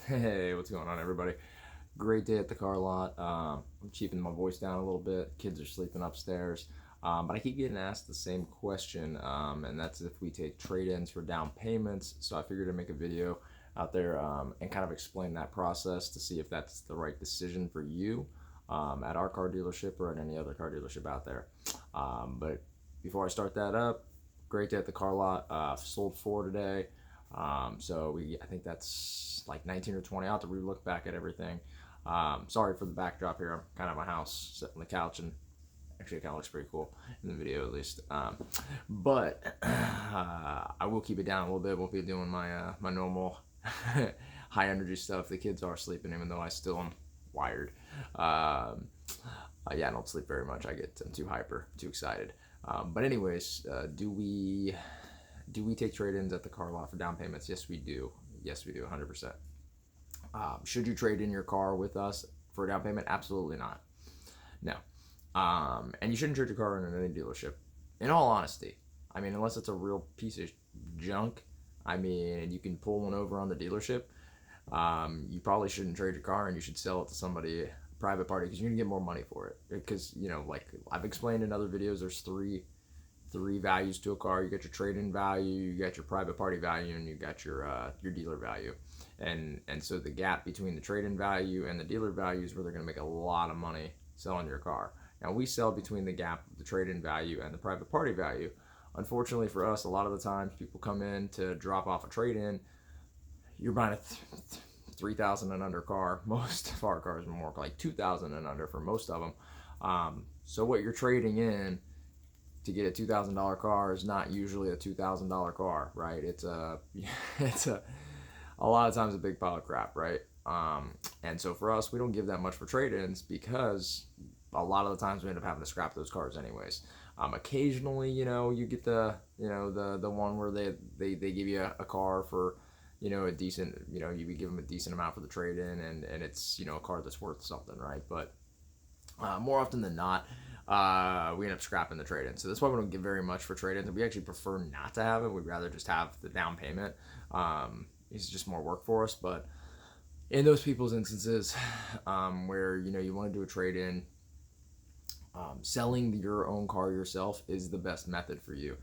Hey, what's going on, everybody? Great day at the car lot. I'm keeping my voice down a little bit. Kids are sleeping upstairs. But I keep getting asked the same question, and that's if we take trade ins for down payments. So I figured to make a video out there and kind of explain that process to see if that's the right decision for you at our car dealership or at any other car dealership out there. But before I start that up, great day at the car lot. Sold four today. I think that's like 19 or 20. I'll have to re-look back at everything. Sorry for the backdrop here. I'm kind of at my house, sitting on the couch, and actually, it kind of looks pretty cool in the video at least. But I will keep it down a little bit. Won't be doing my normal high energy stuff. The kids are sleeping, even though I still am wired. Yeah, I don't sleep very much. I'm too hyper, too excited. But anyways, do we take trade-ins at the car lot for down payments? Yes, we do. Yes, we do, 100%. Should you trade in your car with us for a down payment? Absolutely not. No. And you shouldn't trade your car in any dealership. In all honesty, I mean, unless it's a real piece of junk, I mean, you can pull one over on the dealership. You probably shouldn't trade your car, and you should sell it to somebody, private party, because you're gonna get more money for it. Because like I've explained in other videos, there's three values to a car. You got your trade-in value, you got your private party value, and you got your dealer value. And so the gap between the trade-in value and the dealer value is where they're going to make a lot of money selling your car. Now we sell between the gap of the trade-in value and the private party value. Unfortunately for us, a lot of the times people come in to drop off a trade-in. You're buying a 3,000 and under car. Most of our cars are more like 2,000 and under for most of them. So what you're trading in to get a $2,000 car is not usually a $2,000 car, right? It's a it's a lot of times a big pile of crap, right? And so for us, we don't give that much for trade-ins because a lot of the times we end up having to scrap those cars anyways. Occasionally, you get the one where they give you a car for a decent, you give them a decent amount for the trade-in, and it's a car that's worth something, right? But more often than not, we end up scrapping the trade-in. So that's why we don't give very much for trade-ins. We actually prefer not to have it. We'd rather just have the down payment. It's just more work for us. But in those people's instances where you want to do a trade-in, selling your own car yourself is the best method for you.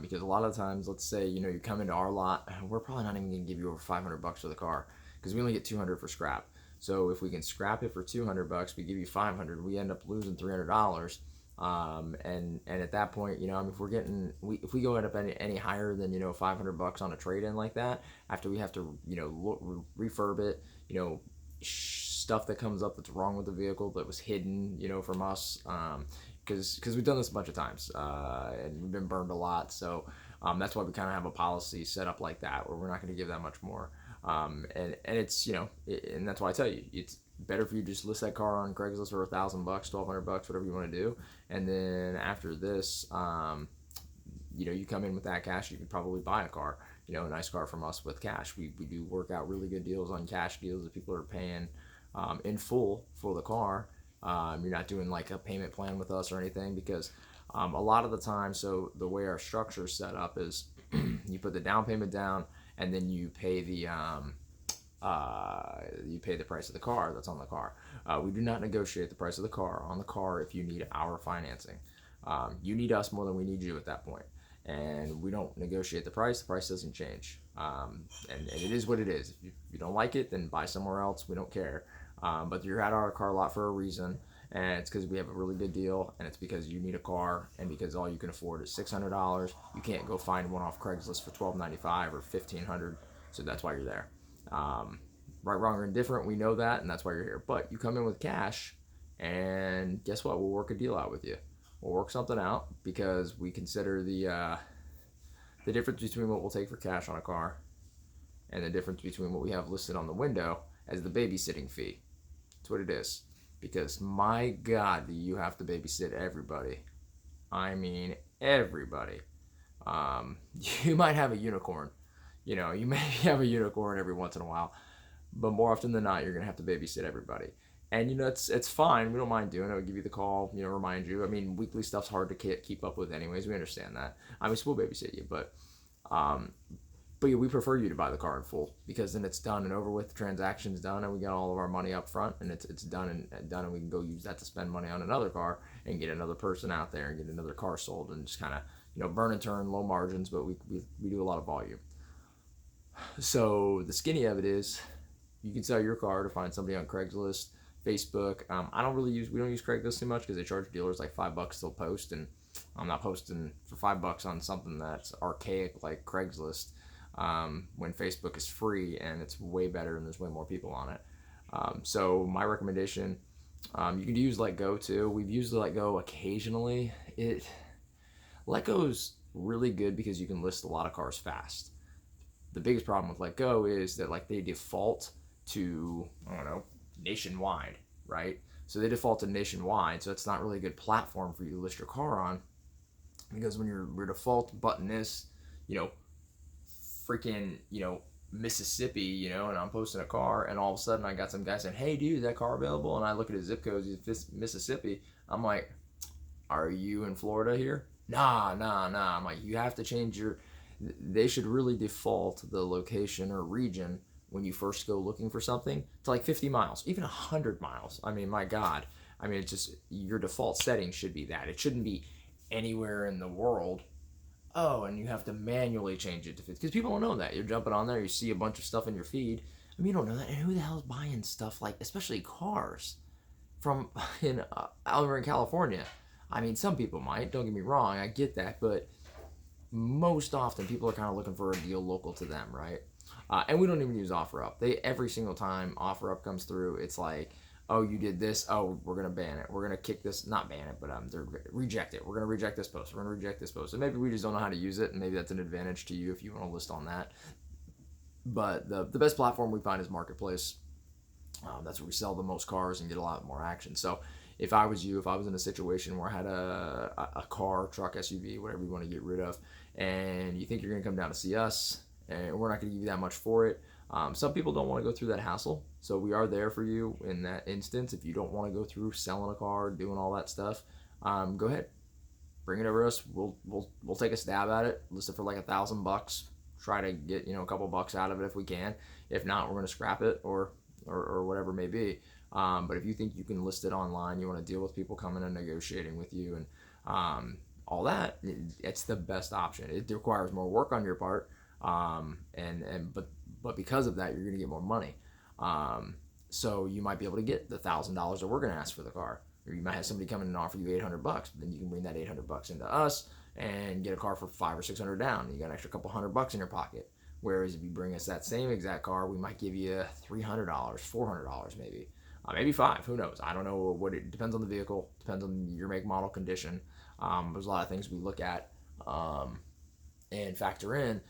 Because a lot of times, let's say you come into our lot, we're probably not even gonna give you over $500 for the car because we only get 200 for scrap. So if we can scrap it for $200, we give you 500. We end up losing $300. And at that point, I mean, if we go up any higher than $500 on a trade in like that, after we have to refurb it, stuff that comes up that's wrong with the vehicle that was hidden, from us, because we've done this a bunch of times and we've been burned a lot. So that's why we kind of have a policy set up like that where we're not going to give that much more. And it's and that's why I tell you it's better for you to just list that car on Craigslist for $1,000, $1,200, whatever you want to do, and then after this, you come in with that cash, you can probably buy a car, a nice car from us with cash. We do work out really good deals on cash deals if people are paying in full for the car. You're not doing like a payment plan with us or anything because a lot of the time, so the way our structure is set up is you put the down payment down and then you pay the price of the car that's on the car. We do not negotiate the price of the car on the car if you need our financing. You need us more than we need you at that point. And we don't negotiate the price doesn't change. And it is what it is. If you don't like it, then buy somewhere else. We don't care. But you're at our car lot for a reason, and it's because we have a really good deal, and it's because you need a car, and because all you can afford is $600. You can't go find one off Craigslist for $1,295 or $1,500, so that's why you're there. Right, wrong, or indifferent, we know that, and that's why you're here. But you come in with cash, and guess what? We'll work a deal out with you. We'll work something out because we consider the difference between what we'll take for cash on a car and the difference between what we have listed on the window as the babysitting fee. That's what it is. Because my God, do you have to babysit everybody? I mean, everybody. You might have a unicorn. You may have a unicorn every once in a while, but more often than not, you're gonna have to babysit everybody. And it's fine. We don't mind doing it. We'll give you the call. Remind you. I mean, weekly stuff's hard to keep up with, anyways. We understand that. I mean, we'll babysit you, but But yeah, we prefer you to buy the car in full, because then it's done and over with. The transaction's done, and we get all of our money up front, and it's done and we can go use that to spend money on another car and get another person out there and get another car sold, and just kind of, burn and turn, low margins, but we do a lot of volume. So the skinny of it is, you can sell your car to find somebody on Craigslist, Facebook. We don't use Craigslist too much because they charge dealers like $5 to post, and I'm not posting for $5 on something that's archaic like Craigslist, when Facebook is free and it's way better and there's way more people on it. So my recommendation, you can use Letgo too. We've used Letgo occasionally. Letgo's really good because you can list a lot of cars fast. The biggest problem with Letgo is that they default to, I don't know, nationwide, right? So they default to nationwide, so it's not really a good platform for you to list your car on, because when your default button is, freaking, Mississippi, and I'm posting a car, and all of a sudden I got some guy saying, "Hey dude, is that car available?" And I look at his zip code, he's Mississippi. I'm like, "Are you in Florida here?" Nah. I'm like, you have to change they should really default the location or region when you first go looking for something to 50 miles, even 100 miles. I mean, my God. I mean, it's just, your default setting should be that. It shouldn't be anywhere in the world. Oh, and you have to manually change it to fit, because people don't know that. You're jumping on there, you see a bunch of stuff in your feed. I mean, you don't know that. And who the hell is buying stuff especially cars, from out in California? I mean, some people might. Don't get me wrong. I get that, but most often people are kind of looking for a deal local to them, right? And we don't even use OfferUp. Every single time OfferUp comes through, it's like, "Oh, you did this. Oh, we're gonna ban it. We're gonna kick this. Not ban it, but reject it. We're gonna reject this post. We're gonna reject this post." And maybe we just don't know how to use it, and maybe that's an advantage to you if you want to list on that. But the best platform we find is Marketplace. That's where we sell the most cars and get a lot more action. So if I was in a situation where I had a car, truck, SUV, whatever you want to get rid of, and you think you're going to come down to see us, and we're not going to give you that much for it. Some people don't want to go through that hassle, so we are there for you in that instance. If you don't want to go through selling a car, doing all that stuff, go ahead, bring it over to us. We'll take a stab at it. List it for $1,000. Try to get a couple bucks out of it if we can. If not, we're going to scrap it or whatever it may be. But if you think you can list it online, you want to deal with people coming and negotiating with you and all that, it's the best option. It requires more work on your part, but because of that, you're going to get more money. So you might be able to get the $1,000 that we're going to ask for the car, or you might have somebody come in and offer you $800. Then you can bring that $800 into us and get a car for $500 or $600 down. You got an extra couple $100 in your pocket. Whereas if you bring us that same exact car, we might give you $300, $400 maybe. Maybe $500, who knows? I don't know. It depends on the vehicle, depends on your make, model, condition. There's a lot of things we look at and factor in.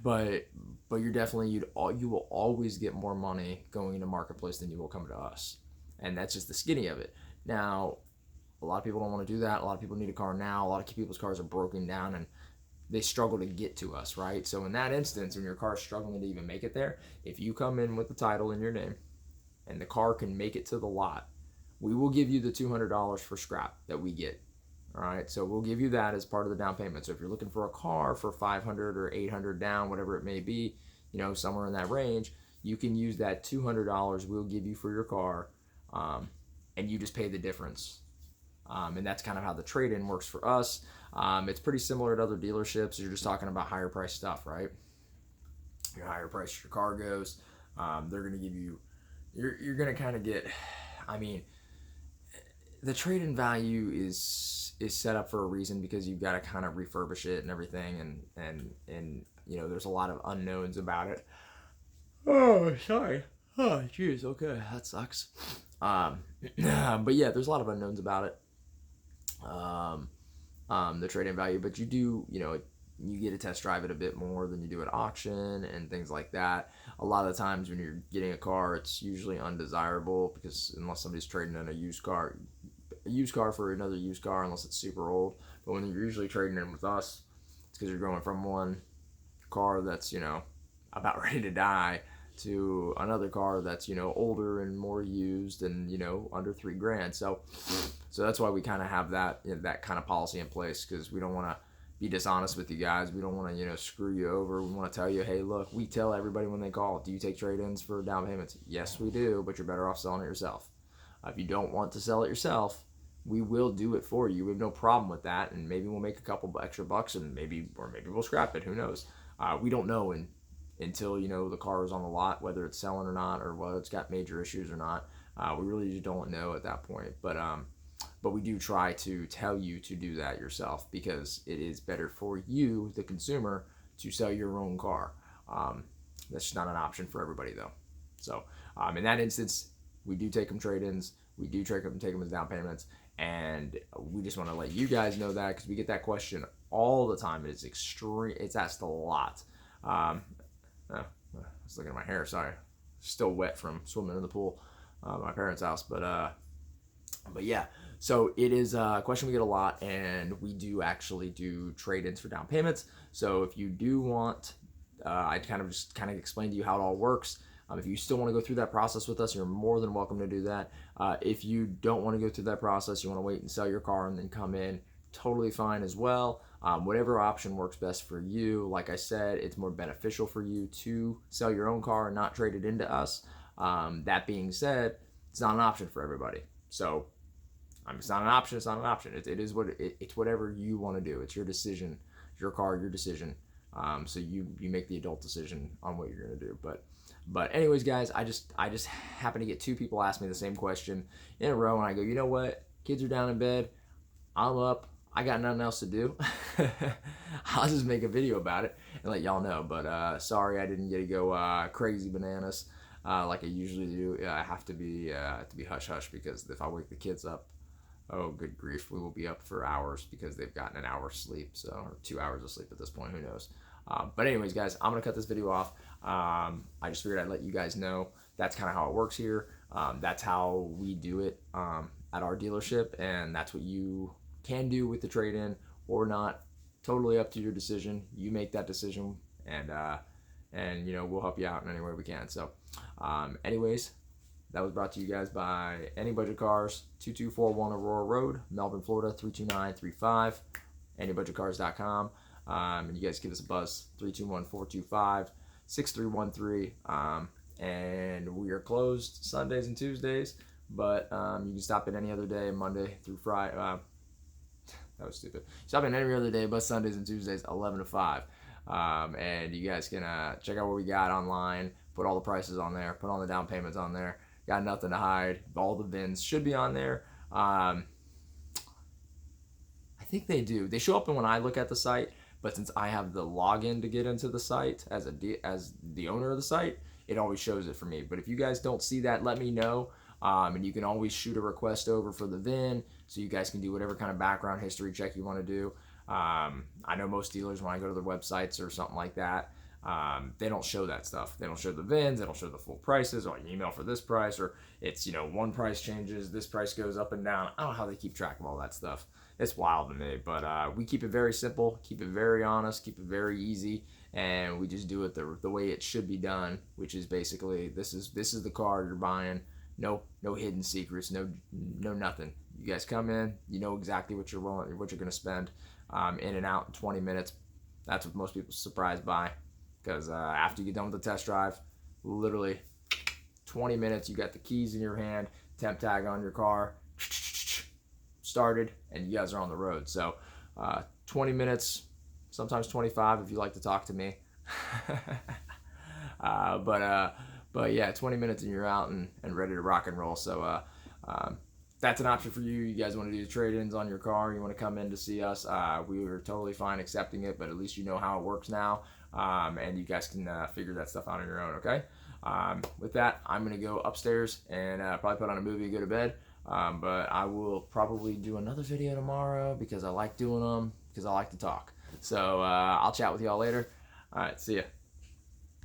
But you're definitely, you will always get more money going into Marketplace than you will come to us. And that's just the skinny of it. Now, a lot of people don't want to do that. A lot of people need a car now. A lot of people's cars are broken down and they struggle to get to us, right? So in that instance, when your car's struggling to even make it there, if you come in with the title in your name and the car can make it to the lot, we will give you the $200 for scrap that we get. All right, so we'll give you that as part of the down payment. So if you're looking for a car for $500 or $800 down, whatever it may be, somewhere in that range, you can use that $200 we'll give you for your car, and you just pay the difference. And that's kind of how the trade-in works for us. It's pretty similar to other dealerships. You're just talking about higher price stuff, right? Your higher price your car goes, they're going to give you, you're going to kind of get, the trade-in value is set up for a reason, because you've got to kind of refurbish it and everything, and there's a lot of unknowns about it. Oh, sorry. Oh, jeez. Okay, that sucks. But yeah, there's a lot of unknowns about it. The trade-in value, but you do, you get to test drive it a bit more than you do at auction and things like that. A lot of the times when you're getting a car, it's usually undesirable, because unless somebody's trading in a used car for another used car, unless it's super old. But when you're usually trading in with us, it's because you're going from one car that's, about ready to die to another car that's, older and more used and, under $3,000. So that's why we kind of have that kind of policy in place, because we don't want to, be dishonest with you guys. We don't want to, you know, screw you over. We want to tell you, hey, look, we tell everybody when they call, do you take trade-ins for down payments? Yes, we do, but you're better off selling it yourself. If you don't want to sell it yourself, we will do it for you. We have no problem with that, and maybe we'll make a couple extra bucks, and maybe we'll scrap it. Who knows? We don't know until, you know, the car is on the lot, whether it's selling or not, or whether it's got major issues or not. We really just don't know at that point. But we do try to tell you to do that yourself, because it is better for you, the consumer, to sell your own car. That's just not an option for everybody, though. So in that instance, we do take them trade-ins. We do take them as down payments. And we just want to let you guys know that, because we get that question all the time. It's extreme. It's asked a lot. I was looking at my hair. Sorry, still wet from swimming in the pool, at my parents' house. But yeah. So it is a question we get a lot, and we do actually do trade-ins for down payments. So if you do want, I kind of explain to you how it all works. If you still want to go through that process with us, you're more than welcome to do that. If you don't want to go through that process, you want to wait and sell your car and then come in, totally fine as well. Whatever option works best for you. Like I said, it's more beneficial for you to sell your own car and not trade it into us. That being said, it's not an option for everybody. So it's not an option. It's not an option. It's whatever you want to do. It's your decision, your car, your decision. So you make the adult decision on what you're gonna do. But anyways, guys, I just happen to get 2 people ask me the same question in a row, and I go, you know what? Kids are down in bed. I'm up. I got nothing else to do. I'll just make a video about it and let y'all know. But sorry, I didn't get to go crazy bananas like I usually do. I have to be hush hush, because if I wake the kids up, oh, good grief, we will be up for hours, because they've gotten an hour's sleep, or 2 hours of sleep at this point, who knows. But anyways, guys, I'm going to cut this video off. I just figured I'd let you guys know that's kind of how it works here. That's how we do it at our dealership, and that's what you can do with the trade-in or not. Totally up to your decision. You make that decision, and you know, we'll help you out in any way we can. So anyways, that was brought to you guys by Any Budget Cars, 2241 Aurora Road, Melbourne, Florida, 32935, anybudgetcars.com. And you guys give us a buzz, 321-425-6313. And we are closed Sundays and Tuesdays, but you can stop in any other day, Monday through Friday. That was stupid. Stop in every other day but Sundays and Tuesdays, 11 to 5. And you guys can check out what we got online, put all the prices on there, put all the down payments on there. Got nothing to hide. All the VINs should be on there. I think they do. They show up when I look at the site, but since I have the login to get into the site as the owner of the site, it always shows it for me. But if you guys don't see that, let me know. And you can always shoot a request over for the VIN, so you guys can do whatever kind of background history check you want to do. I know most dealers, when I go to their websites or something like that, they don't show that stuff. They don't show the VINs. They don't show the full prices, or an email for this price, or it's, you know, one price changes, this price goes up and down. I don't know how they keep track of all that stuff. It's wild to me, but we keep it very simple, keep it very honest, keep it very easy, and we just do it the way it should be done, which is basically this is the car you're buying. No hidden secrets, no nothing. You guys come in, you know exactly what you're gonna spend, in and out in 20 minutes. That's what most people are surprised by, because after you get done with the test drive, literally 20 minutes, you got the keys in your hand, temp tag on your car, started, and you guys are on the road. So 20 minutes, sometimes 25 if you like to talk to me. But yeah, 20 minutes and you're out and ready to rock and roll. So that's an option for you. You guys want to do trade-ins on your car, you want to come in to see us, we were totally fine accepting it, but at least you know how it works now, and you guys can figure that stuff out on your own, okay? With that, I'm going to go upstairs and probably put on a movie and go to bed, but I will probably do another video tomorrow, because I like doing them, because I like to talk. So I'll chat with y'all later. All right, see ya.